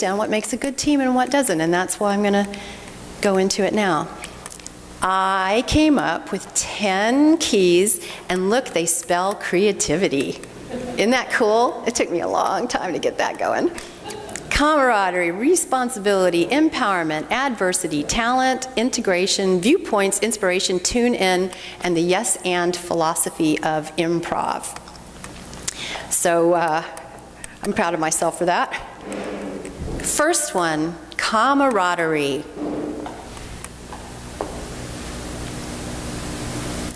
down what makes a good team and what doesn't, and that's why I'm going to go into it now. I came up with 10 keys, and look, they spell creativity. Isn't that cool? It took me a long time to get that going. Camaraderie, responsibility, empowerment, adversity, talent, integration, viewpoints, inspiration, tune in, and the yes and philosophy of improv. So I'm proud of myself for that. First one, camaraderie.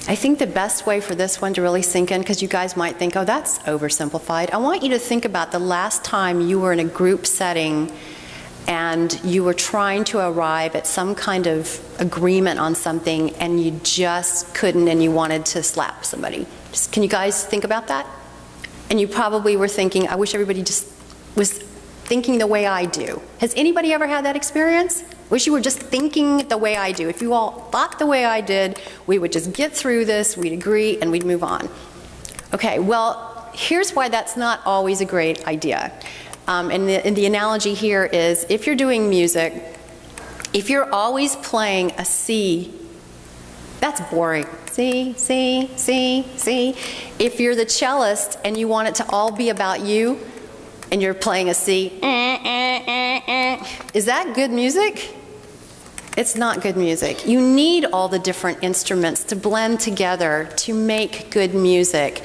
I think the best way for this one to really sink in, because you guys might think, oh, that's oversimplified. I want you to think about the last time you were in a group setting and you were trying to arrive at some kind of agreement on something and you just couldn't, and you wanted to slap somebody. Can you guys think about that? And you probably were thinking, I wish everybody just was thinking the way I do. Has anybody ever had that experience? Wish you were just thinking the way I do. If you all thought the way I did, we would just get through this, we'd agree, and we'd move on. Okay, well, here's why that's not always a great idea. And the analogy here is, if you're doing music, if you're always playing a C, that's boring. C, C, C, C. If you're the cellist and you want it to all be about you, and you're playing a C, is that good music? It's not good music. You need all the different instruments to blend together to make good music.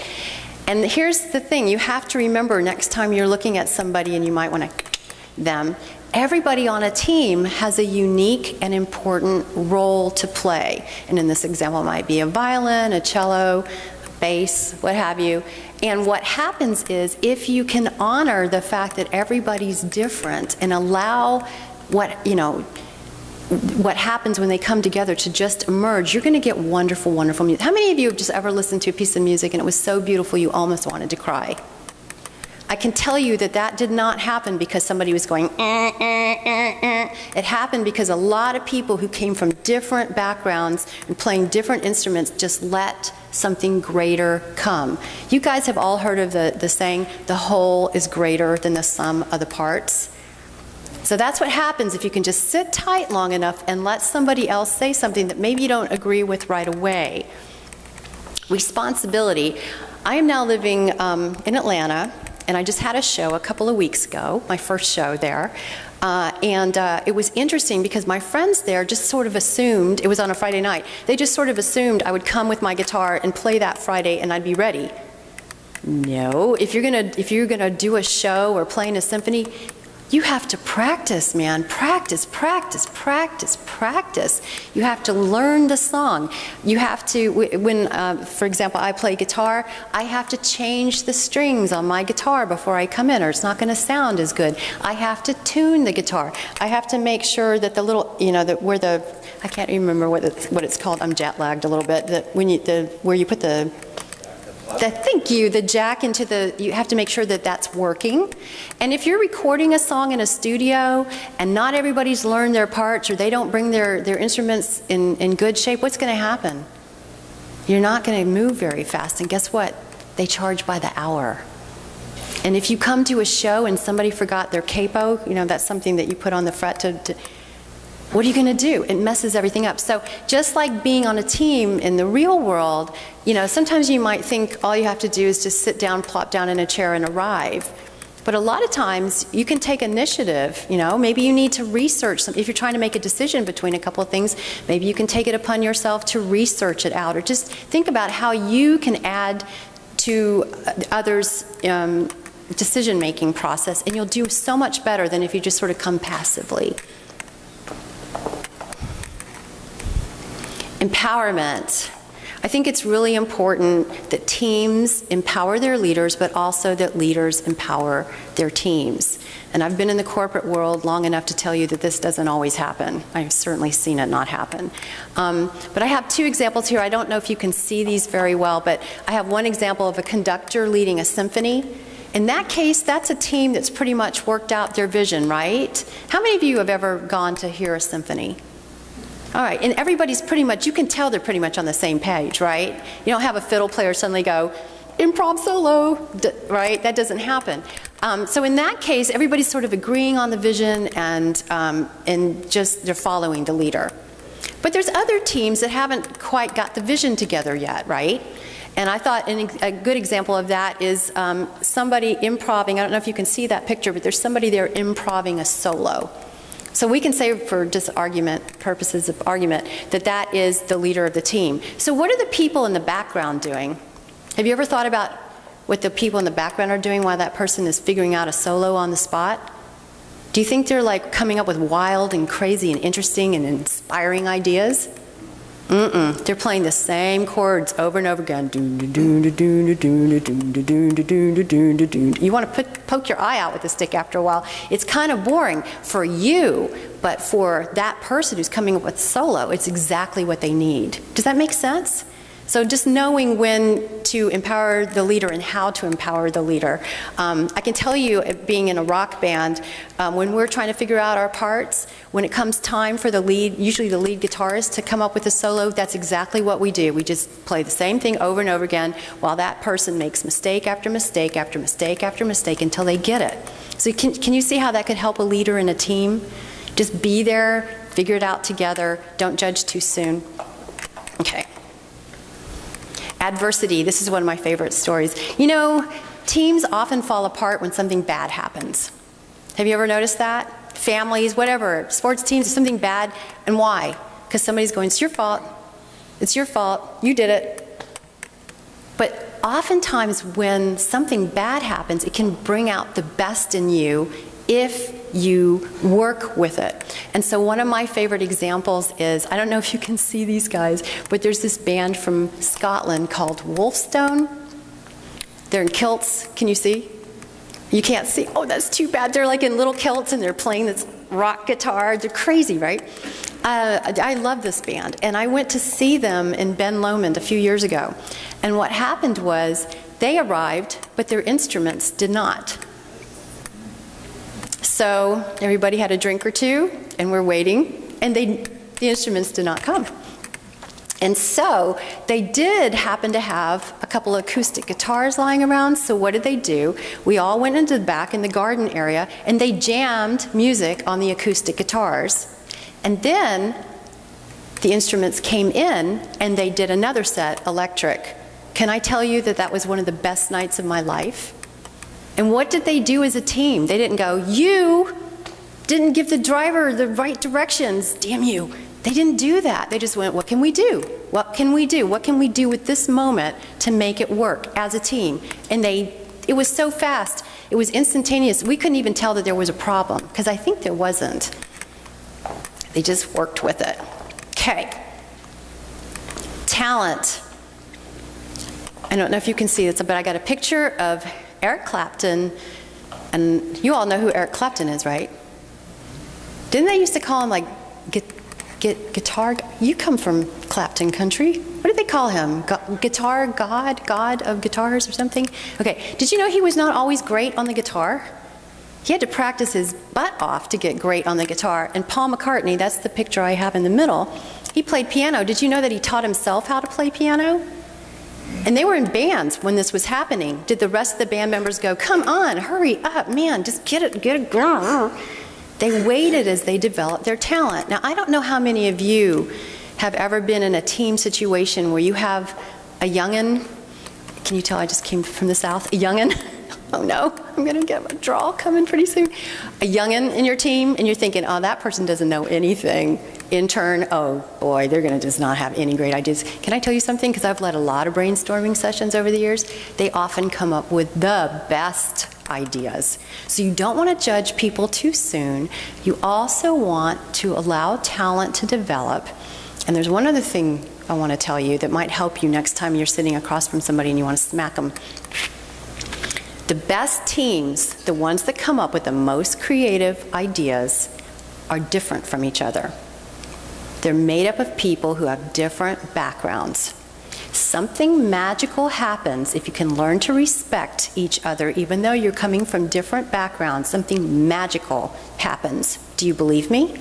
And here's the thing, you have to remember next time you're looking at somebody and you might want to them, everybody on a team has a unique and important role to play. And in this example, it might be a violin, a cello, bass, what have you. And what happens is, if you can honor the fact that everybody's different and allow what happens when they come together to just emerge, you're going to get wonderful, wonderful music. How many of you have just ever listened to a piece of music and it was so beautiful you almost wanted to cry? I can tell you that that did not happen because somebody was going, It happened because a lot of people who came from different backgrounds and playing different instruments just let something greater come. You guys have all heard of the saying, the whole is greater than the sum of the parts. So that's what happens if you can just sit tight long enough and let somebody else say something that maybe you don't agree with right away. Responsibility. I am now living in Atlanta, and I just had a show a couple of weeks ago, my first show there. It was interesting because my friends there just sort of assumed, it was on a Friday night, they just sort of assumed I would come with my guitar and play that Friday and I'd be ready. No, if you're gonna do a show or play in a symphony, you have to practice, man. Practice, practice, practice, practice. You have to learn the song. You have to, for example, I play guitar, I have to change the strings on my guitar before I come in, or it's not going to sound as good. I have to tune the guitar. I have to make sure that the little, I can't even remember what it's called. I'm jet lagged a little bit. Where you put the jack into you have to make sure that that's working. And if you're recording a song in a studio and not everybody's learned their parts, or they don't bring their instruments in good shape, what's going to happen? You're not going to move very fast. And guess what? They charge by the hour. And if you come to a show and somebody forgot their capo, that's something that you put on the fret what are you going to do? It messes everything up. So just like being on a team in the real world, sometimes you might think all you have to do is just sit down, plop down in a chair and arrive. But a lot of times you can take initiative. Maybe you need to research something. If you're trying to make a decision between a couple of things, maybe you can take it upon yourself to research it out, or just think about how you can add to others' decision-making process, and you'll do so much better than if you just sort of come passively. Empowerment. I think it's really important that teams empower their leaders, but also that leaders empower their teams. And I've been in the corporate world long enough to tell you that this doesn't always happen. I've certainly seen it not happen. But I have two examples here. I don't know if you can see these very well, but I have one example of a conductor leading a symphony. In that case, that's a team that's pretty much worked out their vision, right? How many of you have ever gone to hear a symphony? All right, and everybody's pretty much, you can tell they're pretty much on the same page, right? You don't have a fiddle player suddenly go, improv solo, right? That doesn't happen. So in that case, everybody's sort of agreeing on the vision and just they're following the leader. But there's other teams that haven't quite got the vision together yet, right? And I thought a good example of that is somebody improvising. I don't know if you can see that picture, but there's somebody there improvising a solo. So we can say, for just purposes of argument, that that is the leader of the team. So what are the people in the background doing? Have you ever thought about what the people in the background are doing while that person is figuring out a solo on the spot? Do you think they're like coming up with wild and crazy and interesting and inspiring ideas? They're playing the same chords over and over again. You want to poke your eye out with the stick after a while. It's kind of boring for you, but for that person who's coming up with solo, it's exactly what they need. Does that make sense? So just knowing when to empower the leader and how to empower the leader. I can tell you, being in a rock band, when we're trying to figure out our parts, when it comes time for the lead, usually the lead guitarist, to come up with a solo, that's exactly what we do. We just play the same thing over and over again while that person makes mistake after mistake after mistake after mistake until they get it. So can you see how that could help a leader in a team? Just be there, figure it out together, don't judge too soon. Okay. Adversity, this is one of my favorite stories. You know, teams often fall apart when something bad happens. Have you ever noticed that? Families, whatever, sports teams, something bad, and why? Because somebody's going, it's your fault, you did it. But oftentimes when something bad happens, it can bring out the best in you if you work with it. And so one of my favorite examples is, I don't know if you can see these guys, but there's this band from Scotland called Wolfstone. They're in kilts. Can you see? You can't see. Oh, that's too bad. They're like in little kilts and they're playing this rock guitar. They're crazy, right? I love this band. And I went to see them in Ben Lomond a few years ago. And what happened was they arrived, but their instruments did not. So everybody had a drink or two, and we're waiting, and the instruments did not come. And so they did happen to have a couple of acoustic guitars lying around, so what did they do? We all went into the back in the garden area, and they jammed music on the acoustic guitars. And then the instruments came in, and they did another set, electric. Can I tell you that that was one of the best nights of my life? And what did they do as a team? They didn't go, you didn't give the driver the right directions, damn you. They didn't do that. They just went, what can we do? What can we do? What can we do with this moment to make it work as a team? And it was so fast. It was instantaneous. We couldn't even tell that there was a problem, because I think there wasn't. They just worked with it. Okay. Talent. I don't know if you can see this, but I got a picture of Eric Clapton, and you all know who Eric Clapton is, right? Didn't they used to call him like guitar? You come from Clapton country. What did they call him? Guitar God of guitars or something? Okay, did you know he was not always great on the guitar? He had to practice his butt off to get great on the guitar. And Paul McCartney, that's the picture I have in the middle, he played piano. Did you know that he taught himself how to play piano? And they were in bands when this was happening. Did the rest of the band members go, come on, hurry up, man, just get it. They waited as they developed their talent. Now, I don't know how many of you have ever been in a team situation where you have a young'un. Can you tell I just came from the South? A young'un. Oh no, I'm gonna get a draw coming pretty soon. A young'un in your team, and you're thinking, oh, that person doesn't know anything. Intern, oh boy, they're gonna just not have any great ideas. Can I tell you something? Because I've led a lot of brainstorming sessions over the years. They often come up with the best ideas. So you don't want to judge people too soon. You also want to allow talent to develop. And there's one other thing I want to tell you that might help you next time you're sitting across from somebody and you want to smack them. The best teams, the ones that come up with the most creative ideas, are different from each other. They're made up of people who have different backgrounds. Something magical happens if you can learn to respect each other, even though you're coming from different backgrounds. Something magical happens. Do you believe me?